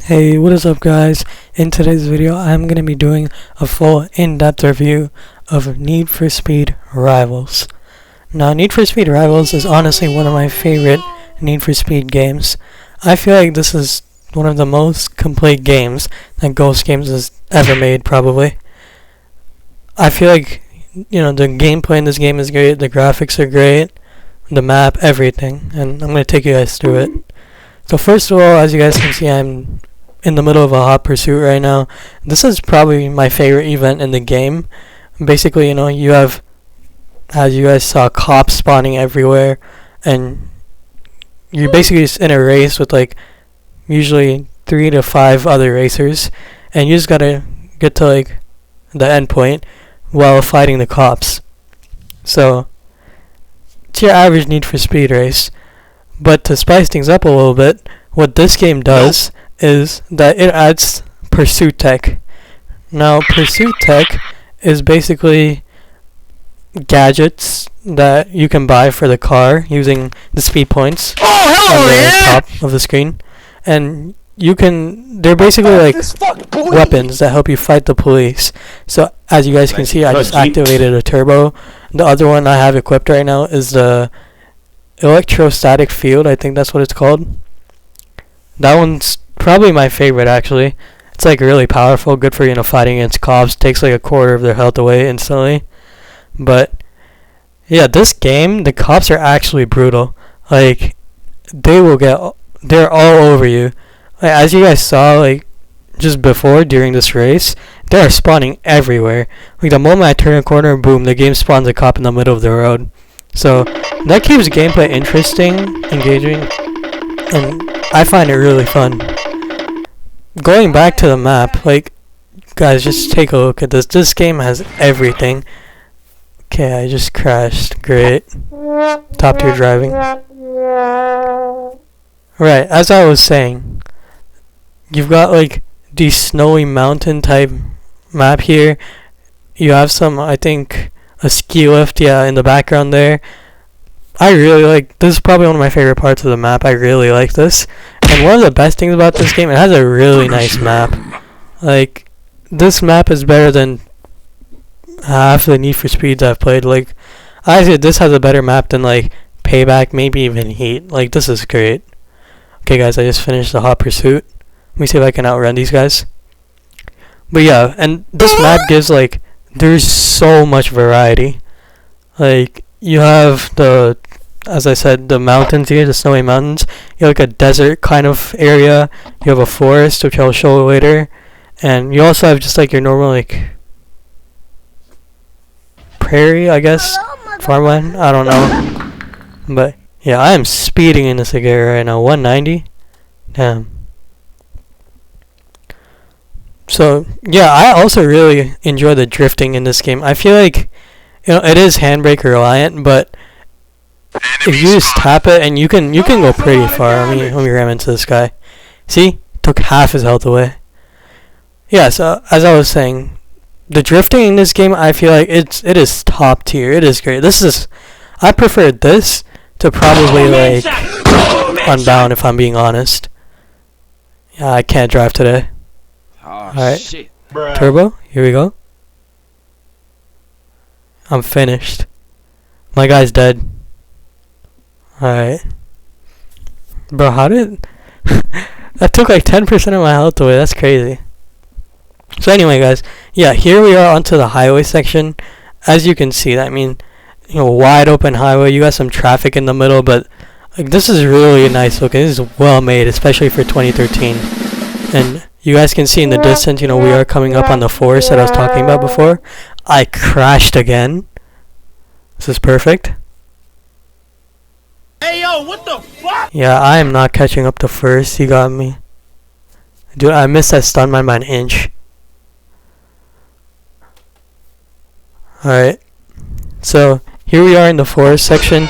Hey, what is up guys? In today's video, I'm going to be doing a full in-depth review of Need for Speed Rivals. Now, Need for Speed Rivals is honestly one of my favorite Need for Speed games. I feel like this is one of the most complete games that Ghost Games has ever made, probably. I feel like, the gameplay in this game is great, the graphics are great, the map, everything, and I'm going to take you guys through it. So first of all, as you guys can see, I'm in the middle of a hot pursuit right now. This is probably my favorite event in the game. Basically, you have, as you guys saw, cops spawning everywhere, and you're basically just in a race with usually 3 to 5 other racers, and you just gotta get to the end point while fighting the cops. So it's your average Need for Speed race. But to spice things up a little bit, what this game does is that it adds pursuit tech. Now, pursuit tech is basically gadgets that you can buy for the car using the speed points on the top of the screen. And they're basically weapons that help you fight the police. So, as you guys can see, I just activated a turbo. The other one I have equipped right now is the electrostatic field, I think that's what it's called. That one's probably my favorite, actually. It's really powerful, good for fighting against cops. Takes a quarter of their health away instantly. But yeah, this game, the cops are actually brutal. They're all over you. As you guys saw, just before during this race, they are spawning everywhere. The moment I turn a corner, boom, the game spawns a cop in the middle of the road. So that keeps gameplay interesting, engaging, and I find it really fun. Going back to the map, guys, just take a look at this. This game has everything. Okay, I just crashed. Great. Top tier driving. Right, as I was saying, you've got the snowy mountain type map here. You have some, I think, a ski lift, in the background there. I really this is probably one of my favorite parts of the map. I really like this. And one of the best things about this game, it has a really nice map. This map is better than half the Need for Speeds I've played. I said this has a better map than Payback, maybe even Heat. This is great. Okay guys, I just finished the hot pursuit. Let me see if I can outrun these guys. But yeah, and this map gives there's so much variety. You have as I said, the mountains here, the snowy mountains. You have a desert kind of area. You have a forest, which I'll show later. And you also have just your normal prairie, I guess, farmland. I don't know. But yeah, I am speeding in this area right now. 190. Damn. So yeah, I also really enjoy the drifting in this game. I feel it is handbrake reliant, but if you just tap it, and you can go pretty far. Let me ram into this guy. See, took half his health away. Yeah, so as I was saying, the drifting in this game, I feel it is top tier. It is great. I prefer this to probably Unbound, if I'm being honest. Yeah, I can't drive today. Alright, shit. Turbo, here we go. I'm finished. My guy's dead. Alright. Bro, how did... that took 10% of my health away, that's crazy. So anyway guys, yeah, here we are onto the highway section. As you can see, wide open highway, you got some traffic in the middle, but this is really nice looking. This is well made, especially for 2013. And you guys can see in the distance, we are coming up on the forest that I was talking about before. I crashed again. This is perfect. Hey yo, what the fuck? Yeah, I am not catching up to first. You got me. Dude, I missed that stun mine by an inch. Alright. So, here we are in the forest section.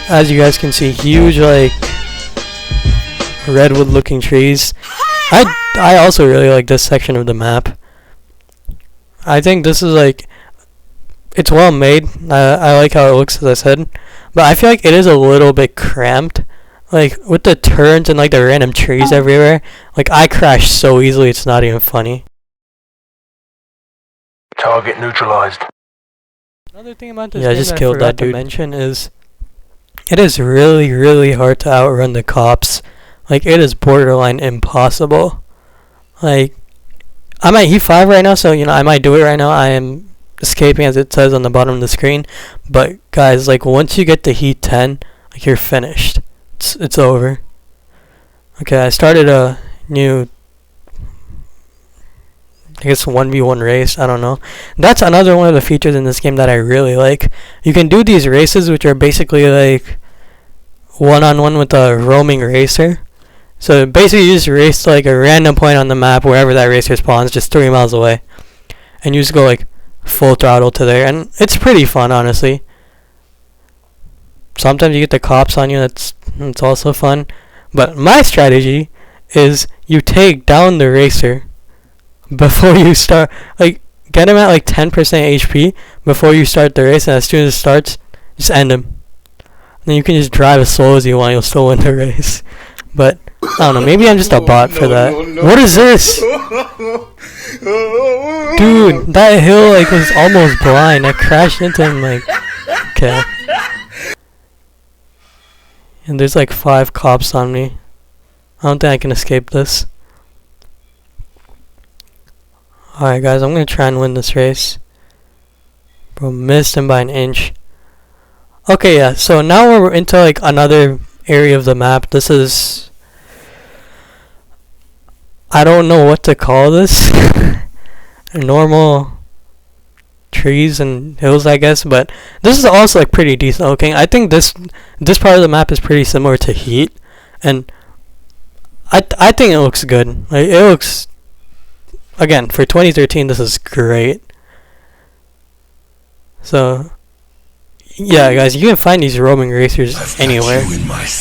As you guys can see, huge, redwood looking trees. I also really like this section of the map. I think this is it's well made. I like how it looks, as I said, but I feel it is a little bit cramped. like with the turns and like the random trees everywhere, like I crash so easily it's not even funny. Target neutralized. Another thing about this game I just killed that dude. To mention is it is really, really hard to outrun the cops. Like, it is borderline impossible. Like, I'm at heat 5 right now, so, you know, I might do it right now. I am escaping, as it says on the bottom of the screen. But, guys, like, once you get to heat 10, like, you're finished. It's over. Okay, I started a new, I guess, 1v1 race. I don't know. That's another one of the features in this game that I really like. You can do these races, which are basically, like, one-on-one with a roaming racer. So basically you just race to like a random point on the map wherever that racer spawns, just 3 miles away. And you just go like full throttle to there, and it's pretty fun, honestly. Sometimes you get the cops on you, that's also fun. But my strategy is you take down the racer before you start, like get him at like 10% HP before you start the race, and as soon as it starts, just end him. And then you can just drive as slow as you want, you'll still win the race. But I don't know, maybe I'm just a bot for that. What is this? Dude, that hill like was almost blind. I crashed into him like, okay. And there's like 5 cops on me. I don't think I can escape this. Alright guys, I'm gonna try and win this race. Bro, missed him by an inch. Okay, yeah, so now we're into like another area of the map. This is, I don't know what to call this. Normal trees and hills, I guess, but this is also like pretty decent looking. I think this part of the map is pretty similar to Heat, and I think it looks good. Like, it looks, again, for 2013, this is great. So yeah, guys, you can find these roaming racers anywhere.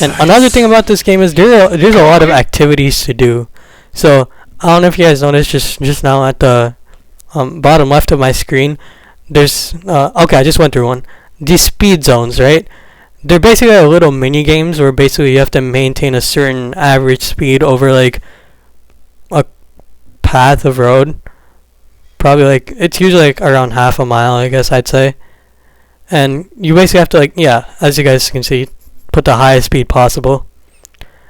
And another thing about this game is there's a lot of activities to do. So I don't know if you guys noticed, just now at the bottom left of my screen, there's okay, I just went through one. These speed zones, right? They're basically like little mini games where basically you have to maintain a certain average speed over like a path of road. Probably like, it's usually like around half a mile, I guess I'd say. And you basically have to, like, yeah, as you guys can see, put the highest speed possible.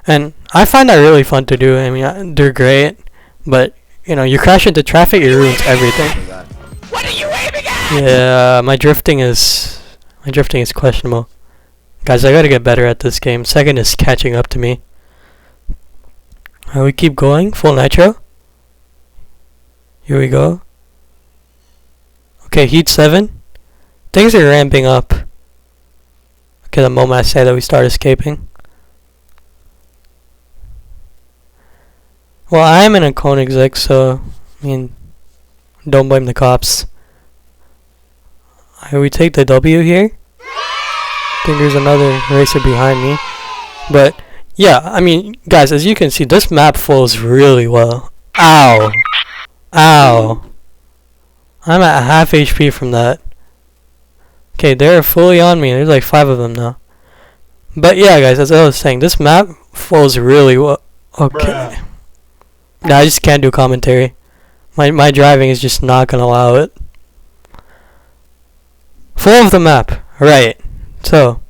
And I find that really fun to do. I mean, they're great, but you know, you crash into traffic, it ruins everything. What are you aiming at? Yeah, my drifting is questionable. Guys, I gotta get better at this game. Second is catching up to me. Alright, we keep going. Full nitro. Here we go. Okay, heat 7. Things are ramping up. Okay, the moment I say that, we start escaping. Well, I am in a Koenigsegg, so I mean, don't blame the cops. Alright, we take the W here. I think there's another racer behind me. But yeah, I mean, guys, as you can see, this map flows really well. Ow. Ow. I'm at half HP from that. Okay, they're fully on me. There's like 5 of them now. But yeah, guys, as I was saying, this map flows really well. Okay. Nah, I just can't do commentary. My driving is just not gonna allow it. Full of the map. Right. So,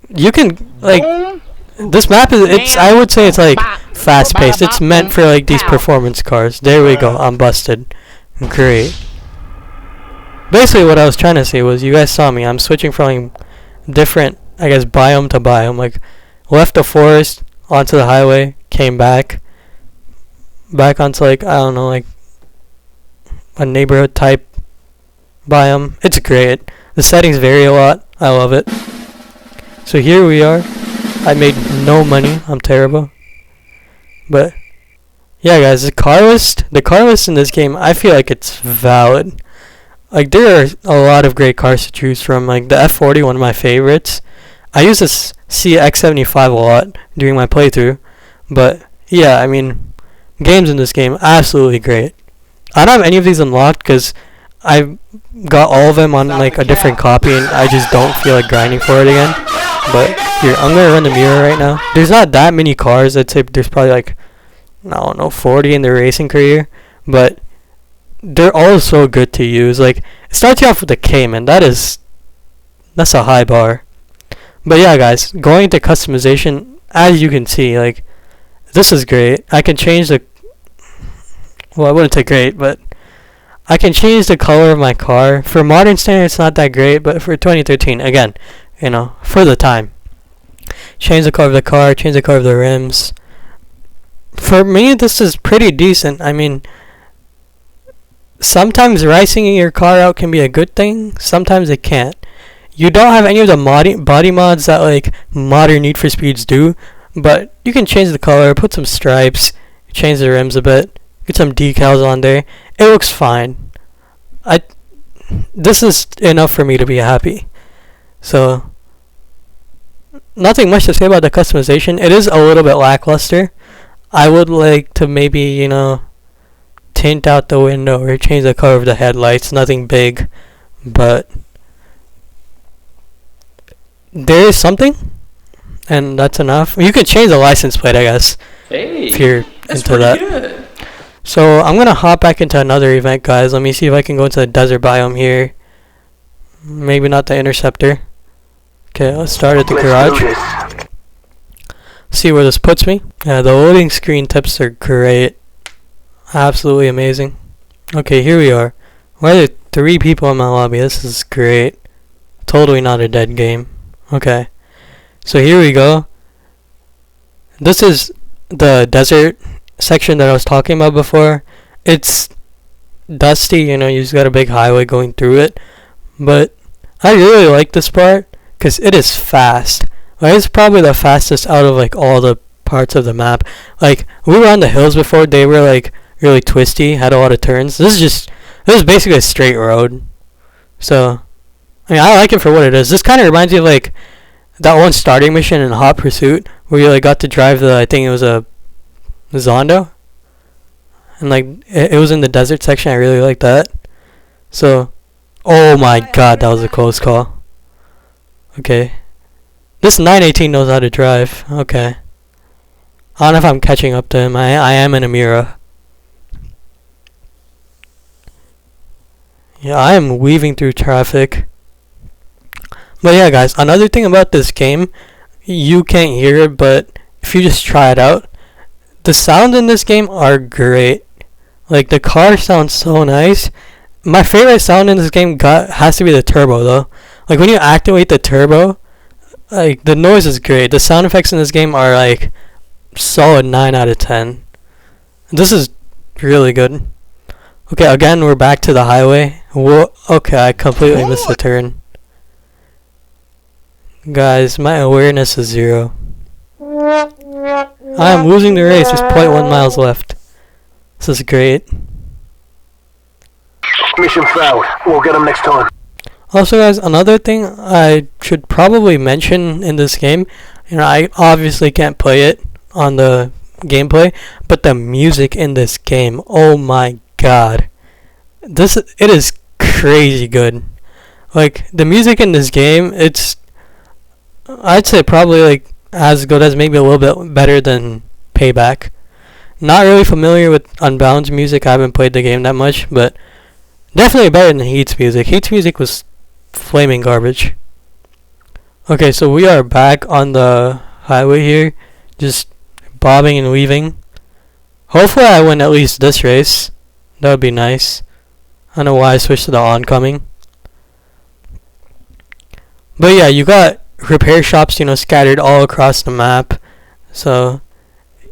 you can, like, this map is, I would say it's like fast paced. It's meant for like these performance cars. There we go. I'm busted. Great. Basically what I was trying to say was, you guys saw me, I'm switching from like different, I guess, biome to biome. Like, left the forest onto the highway, came back onto like, I don't know, like a neighborhood type biome. It's great. The settings vary a lot. I love it. So here we are. I made no money. I'm terrible. But yeah, guys, the car list in this game, I feel like it's valid. Like, there are a lot of great cars to choose from. Like, the F40, one of my favorites. I use this CX-75 a lot during my playthrough. But, yeah, I mean, games in this game, absolutely great. I don't have any of these unlocked because I've got all of them on, like, a different copy, and I just don't feel like grinding for it again. But here, I'm gonna run the mirror right now. There's not that many cars. I'd say there's probably like, I don't know, 40 in the racing career. But they're all so good to use. Like, it starts you off with the Cayman. That's a high bar. But yeah, guys, going into customization, as you can see, like, this is great. I can change the, well, I wouldn't say great, but I can change the color of my car. For modern standards, it's not that great, but for 2013, again, for the time. Change the color of the car, change the color of the rims. For me, this is pretty decent. I mean, sometimes ricing your car out can be a good thing, sometimes it can't. You don't have any of the body mods that like modern Need for Speeds do, but you can change the color, put some stripes, change the rims a bit, get some decals on there. It looks fine. This is enough for me to be happy. So, nothing much to say about the customization. It is a little bit lackluster. I would like to maybe, tint out the window or change the color of the headlights. Nothing big, but there is something, and that's enough. You can change the license plate, I guess, if you're into that. Good. So I'm gonna hop back into another event, guys. Let me see if I can go into the desert biome here. Maybe not the interceptor. Okay, let's start at the garage. See where this puts me. Yeah, the loading screen tips are great. Absolutely amazing. Okay, here we are. Why are there 3 people in my lobby? This is great. Totally not a dead game. Okay. So here we go. This is the desert section that I was talking about before. It's dusty, you just got a big highway going through it. But I really like this part because it is fast. Like, it's probably the fastest out of like all the parts of the map. Like, we were on the hills before. They were like really twisty, had a lot of turns. This is basically a straight road. So, I mean, I like it for what it is. This kind of reminds me of like that one starting mission in Hot Pursuit where you like got to drive I think it was a Zondo, and like it was in the desert section. I really like that. So, oh my god, that was a close call. Okay, this 918 knows how to drive. Okay, I don't know if I'm catching up to him. I am in a Mira. Yeah, I am weaving through traffic. But yeah, guys, another thing about this game, you can't hear it, but if you just try it out, the sounds in this game are great. Like, the car sounds so nice. My favorite sound in this game has to be the turbo, though. Like, when you activate the turbo, like, the noise is great. The sound effects in this game are, like, solid 9 out of 10. This is really good. Okay, again, we're back to the highway. Whoa, okay, I completely missed the turn. Guys, my awareness is 0. I am losing the race. There's 0.1 miles left. This is great. Mission failed. We'll get them next time. Also, guys, another thing I should probably mention in this game, I obviously can't play it on the gameplay, but the music in this game, oh my god. It is crazy good. Like, the music in this game, I'd say probably like as good as, maybe a little bit better than Payback. Not really familiar with Unbound's music. I haven't played the game that much, but definitely better than Heat's music. Heat's music was flaming garbage. Okay, so we are back on the highway here, just bobbing and weaving. Hopefully I win at least this race. That would be nice. I don't know why I switched to the oncoming. But yeah, you got repair shops, scattered all across the map. So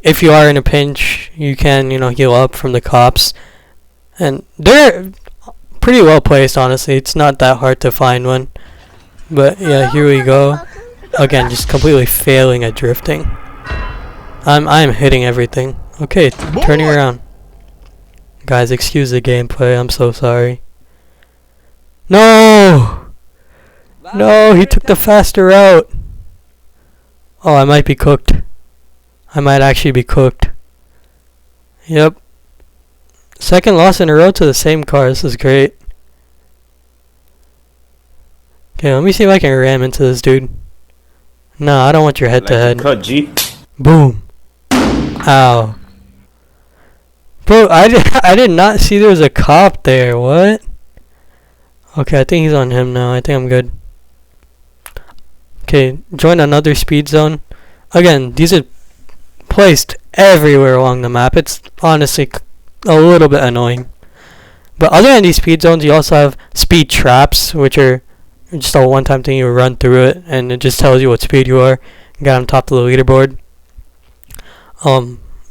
if you are in a pinch, you can, heal up from the cops. And they're pretty well placed, honestly. It's not that hard to find one. But yeah, here we go. Again, just completely failing at drifting. I'm hitting everything. Okay, turning around. Guys, excuse the gameplay. I'm so sorry. No! No, he took the faster route. Oh, I might be cooked. I might actually be cooked. Yep. Second loss in a row to the same car. This is great. Okay, let me see if I can ram into this dude. No, I don't want your head to head. Cut, G. Boom. Ow. Bro, I did not see there was a cop there. What? Okay, I think he's on him now. I think I'm good. Okay, join another speed zone. Again, these are placed everywhere along the map. It's honestly a little bit annoying. But other than these speed zones, you also have speed traps, which are just a one-time thing. You run through it, and it just tells you what speed you are. You got on top of the leaderboard.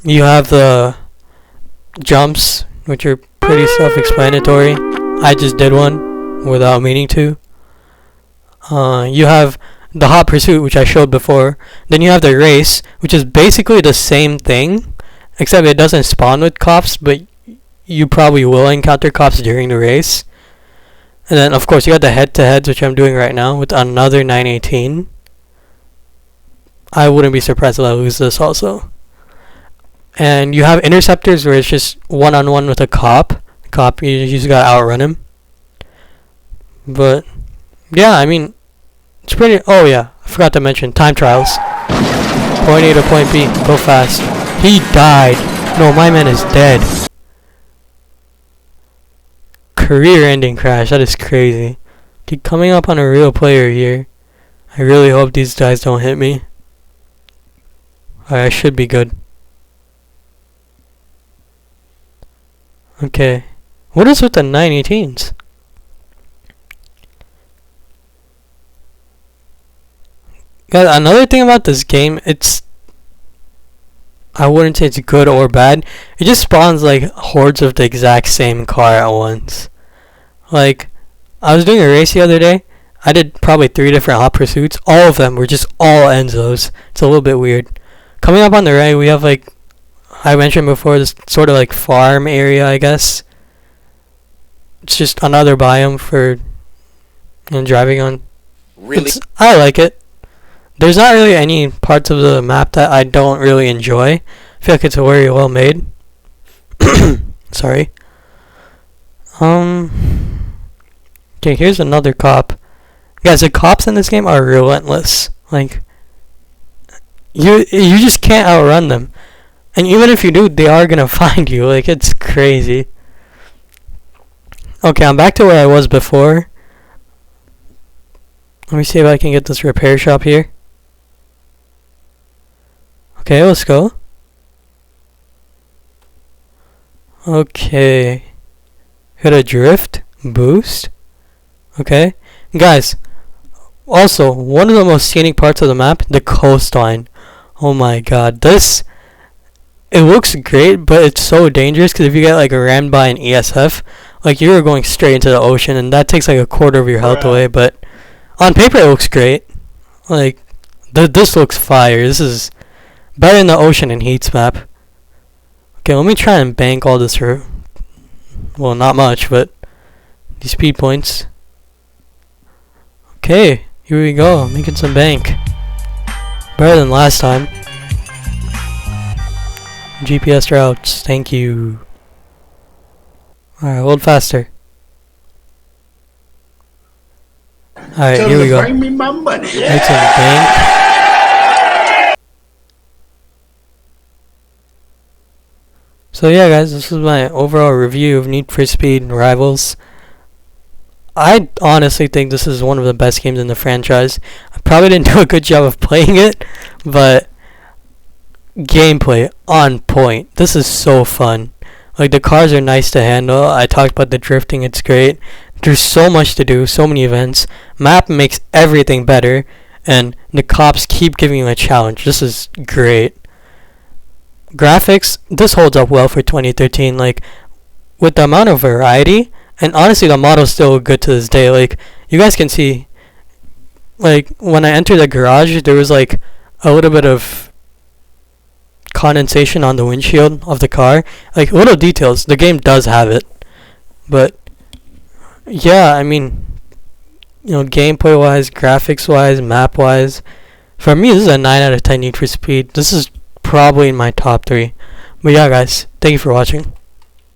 You have the jumps, which are pretty self-explanatory. I just did one without meaning to. You have the hot pursuit, which I showed before. Then you have the race, which is basically the same thing, except it doesn't spawn with cops, but you probably will encounter cops during the race. And then, of course, you got the head-to-heads, which I'm doing right now with another 918. I wouldn't be surprised if I lose this also. And you have interceptors where it's just one-on-one with a cop. You just gotta outrun him. But, yeah, I mean, it's pretty... Oh, yeah, I forgot to mention time trials. Point A to point B. Go fast. He died. No, my man is dead. Career-ending crash. That is crazy. Keep coming up on a real player here. I really hope these guys don't hit me. Alright, I should be good. Okay. What is with the 918s? Guys, another thing about this game, I wouldn't say it's good or bad. It just spawns like hordes of the exact same car at once. Like, I was doing a race the other day. I did probably 3 different hot pursuits. All of them were just all Enzos. It's a little bit weird. Coming up on the right, we have like I mentioned before, this sort of like farm area, I guess. It's just another biome for driving on. Really? I like it. There's not really any parts of the map that I don't really enjoy. I feel like it's very well made. Sorry. Okay, here's another cop. Guys, the cops in this game are relentless. Like, you just can't outrun them. And even if you do, they are gonna find you. Like, it's crazy. Okay, I'm back to where I was before. Let me see if I can get this repair shop here. Okay, let's go. Okay. Hit a drift. Boost. Okay. Guys, also, one of the most scenic parts of the map, the coastline. Oh my god. It looks great, but it's so dangerous because if you get like rammed by an ESF, like you're going straight into the ocean, and that takes like a quarter of your health away. But on paper, it looks great. Like, this looks fire. This is better than the ocean and heats map. Okay, let me try and bank all this for, well, not much, but these speed points. Okay, here we go, making some bank. Better than last time. GPS routes, thank you. Alright, hold faster. Alright, here we go. Bring me my money. Make some bank. So yeah, guys, this is my overall review of Need for Speed Rivals. I honestly think this is one of the best games in the franchise. I probably didn't do a good job of playing it, but gameplay on point. This is so fun. Like, the cars are nice to handle. I talked about the drifting, it's great. There's so much to do, so many events. Map makes everything better, and the cops keep giving you a challenge. This is great. Graphics, this holds up well for 2013. Like, with the amount of variety, and honestly the model's still good to this day. Like, you guys can see, like, when I entered the garage, there was like a little bit of condensation on the windshield of the car. Like, little details. The game does have it. But yeah, I mean, gameplay wise, graphics wise, map wise, for me this is a 9 out of 10 Need for Speed. This is probably in my top 3. But yeah, guys, thank you for watching.